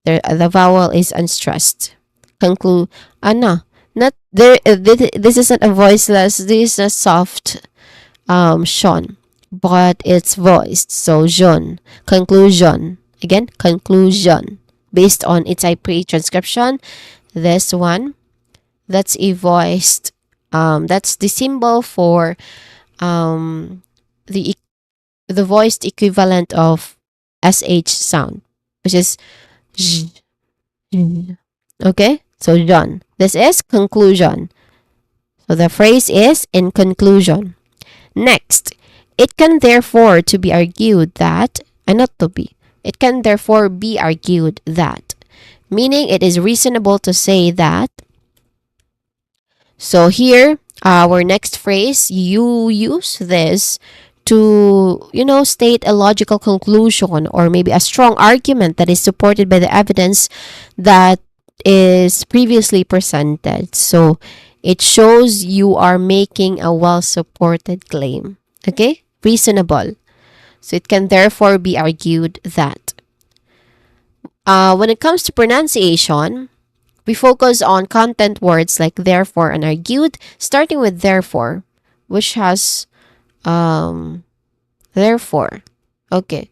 The vowel is unstressed. Conclude. No. Not there. This isn't a voiceless. This is a soft shun, but it's voiced. So jeune. Conclusion. Again, conclusion. Based on its IPA transcription, this one, that's a voiced. That's the symbol for the voiced equivalent of SH sound, which is j. Okay, so done. This is conclusion. So the phrase is in conclusion. Next, it can therefore to be argued that, and not to be. It can therefore be argued that, meaning it is reasonable to say that. So here, our next phrase, you use this to, state a logical conclusion or maybe a strong argument that is supported by the evidence that is previously presented. So it shows you are making a well-supported claim. Okay? Reasonable. So it can therefore be argued that. When it comes to pronunciation, we focus on content words like therefore and argued, starting with therefore, which has therefore. Okay.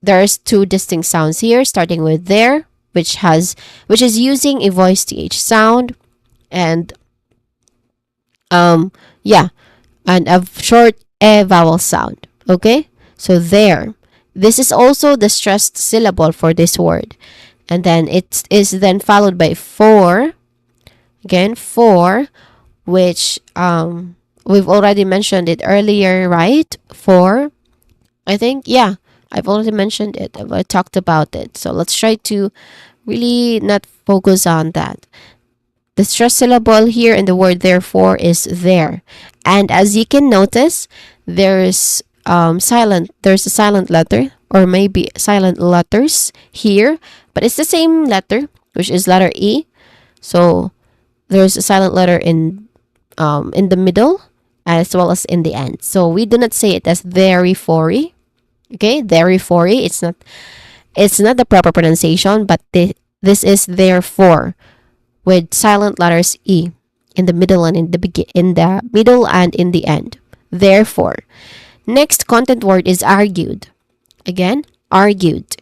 There's 2 distinct sounds here, starting with there, which is using a voice th sound, and and a short e vowel sound. Okay? So there. This is also the stressed syllable for this word. And then it is then followed by for. Again, for, which we've already mentioned it earlier, right? For, I think, I've already mentioned it. I talked about it. So let's try to really not focus on that. The stressed syllable here in the word therefore is there. And as you can notice, there's a silent letter or maybe silent letters here, but it's the same letter, which is letter E. So there's a silent letter in the middle as well as in the end. So we do not say it as therefore. Okay, therefore, it's not. It's not the proper pronunciation, but this is therefore with silent letters E in the middle and in the middle and in the end. Therefore. Next content word is argued. Again, argued.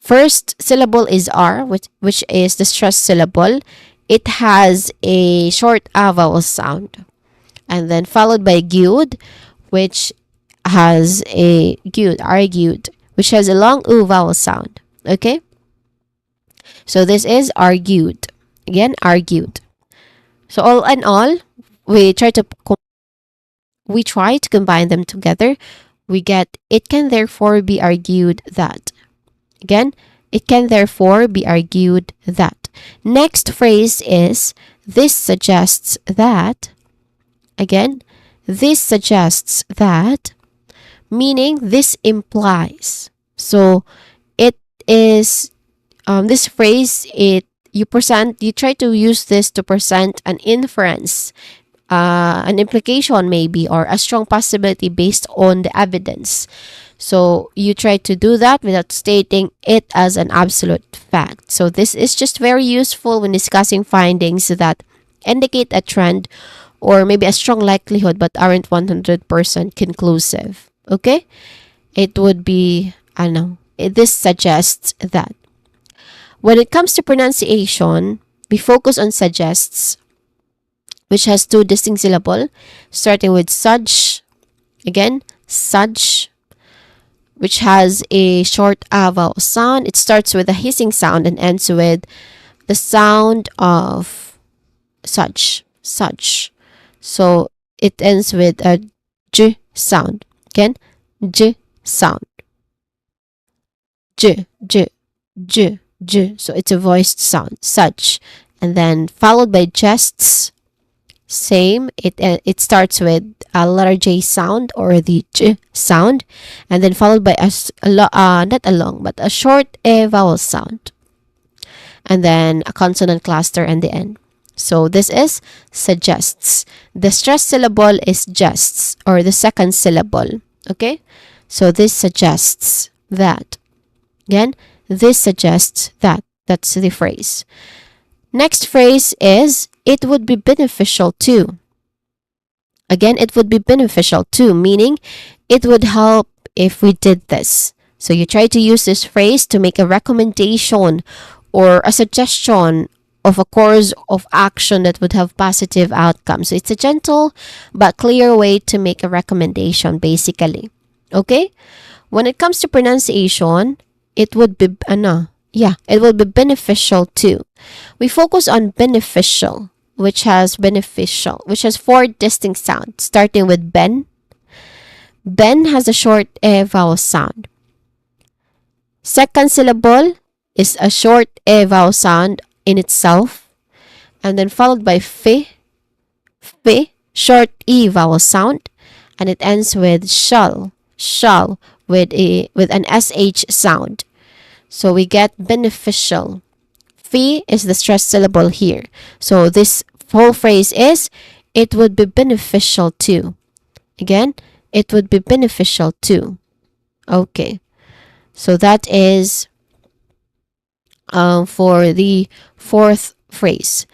First syllable is R, which is the stressed syllable. It has a short A vowel sound. And then followed by gued, which has a gued, argued, which has a long U vowel sound. Okay? So this is argued. Again, argued. So all in all, we try to combine them together. We get, it can therefore be argued that. Again, it can therefore be argued that. Next phrase is, this suggests that. Again, this suggests that, meaning this implies. So it is this phrase, you try to use this to present an inference, an implication maybe, or a strong possibility based on the evidence. So you try to do that without stating it as an absolute fact. So this is just very useful when discussing findings that indicate a trend or maybe a strong likelihood but aren't 100% conclusive. Okay? It would be, I know, this suggests that. When it comes to pronunciation, we focus on suggests, which has two distinct syllables, starting with such. Again, such, which has a short A vowel sound. It starts with a hissing sound and ends with the sound of such, such. So it ends with a J sound. Again, J sound. J, J, J, J. So it's a voiced sound, such. And then followed by jests. Same, it starts with a letter J sound or the J sound, and then followed by not a long but a short A vowel sound, and then a consonant cluster and the end. So this is suggests. The stressed syllable is jests, or the second syllable. Okay, so this suggests that. Again, this suggests that. That's the phrase. Next phrase is, it would be beneficial to. Again, it would be beneficial to, meaning it would help if we did this. So you try to use this phrase to make a recommendation or a suggestion of a course of action that would have positive outcomes. So it's a gentle but clear way to make a recommendation, basically. Okay? When it comes to pronunciation, it would be, it will be beneficial to. We focus on beneficial, which has four distinct sounds, starting with ben. Ben has a short A vowel sound. Second syllable is a short A vowel sound in itself, and then followed by fe, short E vowel sound, and it ends with shall with an SH sound. So we get beneficial. Fee is the stressed syllable here. So this whole phrase is, it would be beneficial to. Again, it would be beneficial to. Okay. So that is for the fourth phrase.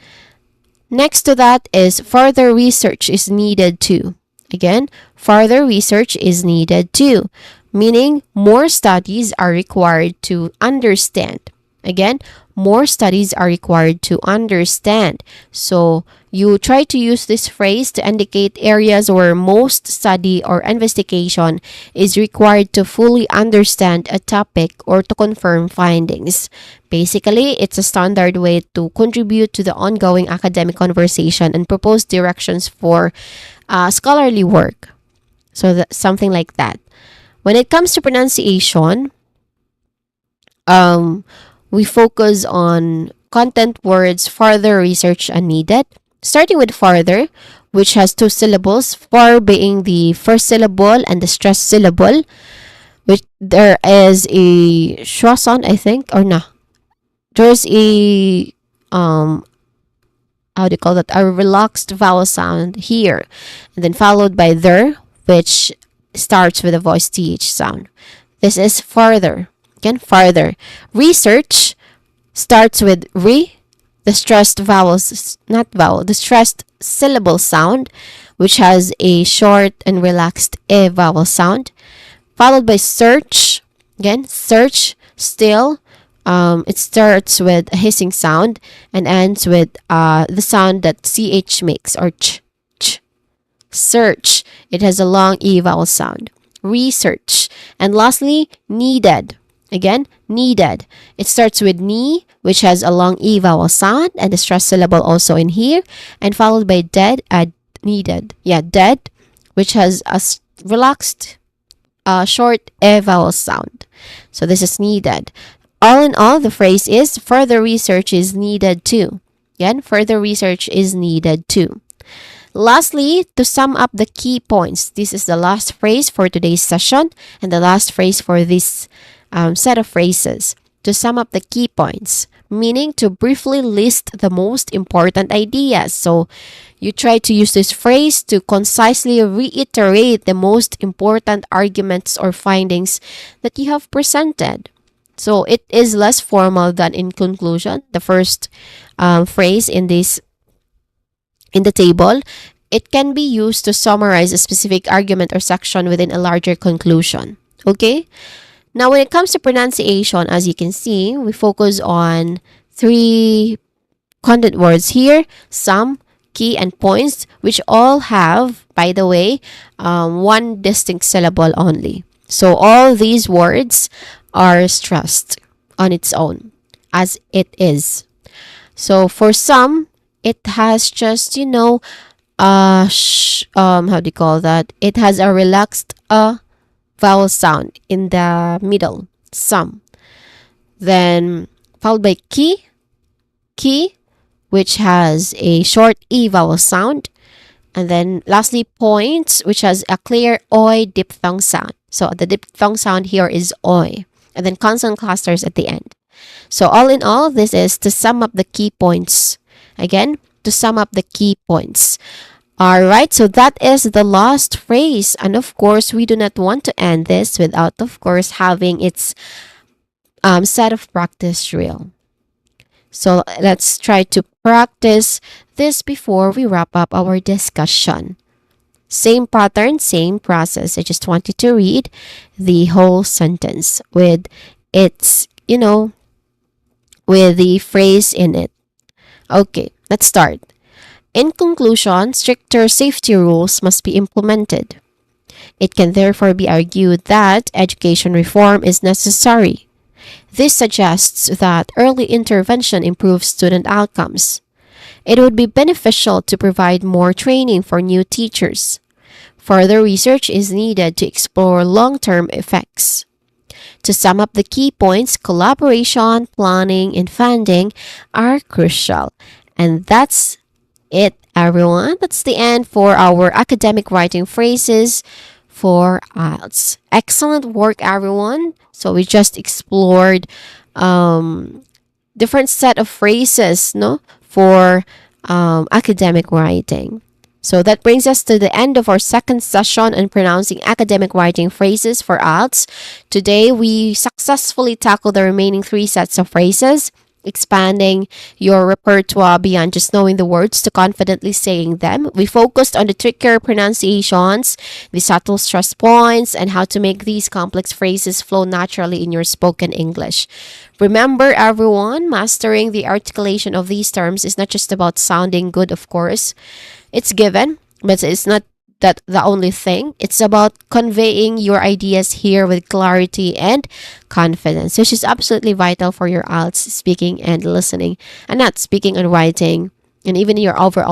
Next to that is, further research is needed to. Again, further research is needed to, meaning more studies are required to understand. Again, more studies are required to understand. So you try to use this phrase to indicate areas where most study or investigation is required to fully understand a topic or to confirm findings. Basically, it's a standard way to contribute to the ongoing academic conversation and propose directions for scholarly work. So something like that. When it comes to pronunciation, we focus on content words, further research are needed. Starting with further, which has two syllables, far being the first syllable and the stressed syllable, which there is a schwa sound, I think, or no. There's a how do you call that? A relaxed vowel sound here, and then followed by there, which starts with a voice TH sound. This is further. Again, further. Research starts with re, the stressed vowels, not vowel, the stressed syllable sound, which has a short and relaxed e vowel sound, followed by search. Again, search, still. It starts with a hissing sound and ends with the sound that ch makes, or ch. Search. It has a long e vowel sound. Research. And lastly, needed. Again, needed. It starts with ni, which has a long e vowel sound and the stressed syllable also in here, and followed by dead, needed. Yeah, dead, which has a relaxed, short e vowel sound. So this is needed. All in all, the phrase is further research is needed too. Again, further research is needed too. Lastly, to sum up the key points, this is the last phrase for today's session and the last phrase for this set of phrases. To sum up the key points, meaning to briefly list the most important ideas. So you try to use this phrase to concisely reiterate the most important arguments or findings that you have presented. So it is less formal than in conclusion, the first phrase in the table. It can be used to summarize a specific argument or section within a larger conclusion. Okay? Now, when it comes to pronunciation, as you can see, we focus on 3 content words here: some, key, and points, which all have, by the way, one distinct syllable only. So all these words are stressed on its own, as it is. So for some, it has just, how do you call that? It has a relaxed vowel sound in the middle, some. Then followed by key, which has a short e vowel sound. And then lastly, points, which has a clear oi diphthong sound. So the diphthong sound here is oi. And then consonant clusters at the end. So all in all, this is to sum up the key points. Again, to sum up the key points. Alright, so that is the last phrase. And of course, we do not want to end this without, of course, having its set of practice drill. So let's try to practice this before we wrap up our discussion. Same pattern, same process. I just want you to read the whole sentence with its, with the phrase in it. Okay, let's start. In conclusion, stricter safety rules must be implemented. It can therefore be argued that education reform is necessary. This suggests that early intervention improves student outcomes. It would be beneficial to provide more training for new teachers. Further research is needed to explore long-term effects. To sum up the key points, collaboration, planning, and funding are crucial. And that's it, everyone. That's the end for our academic writing phrases for IELTS. Excellent work, everyone. So we just explored different set of phrases, for academic writing. So that brings us to the end of our second session on pronouncing academic writing phrases for IELTS. Today, we successfully tackled the remaining 3 sets of phrases, expanding your repertoire beyond just knowing the words to confidently saying them. We focused on the trickier pronunciations, the subtle stress points, and how to make these complex phrases flow naturally in your spoken English. Remember, everyone, mastering the articulation of these terms is not just about sounding good, of course. It's given, but it's not that the only thing. It's about conveying your ideas here with clarity and confidence, which is absolutely vital for your IELTS speaking and listening, and not speaking and writing, and even your overall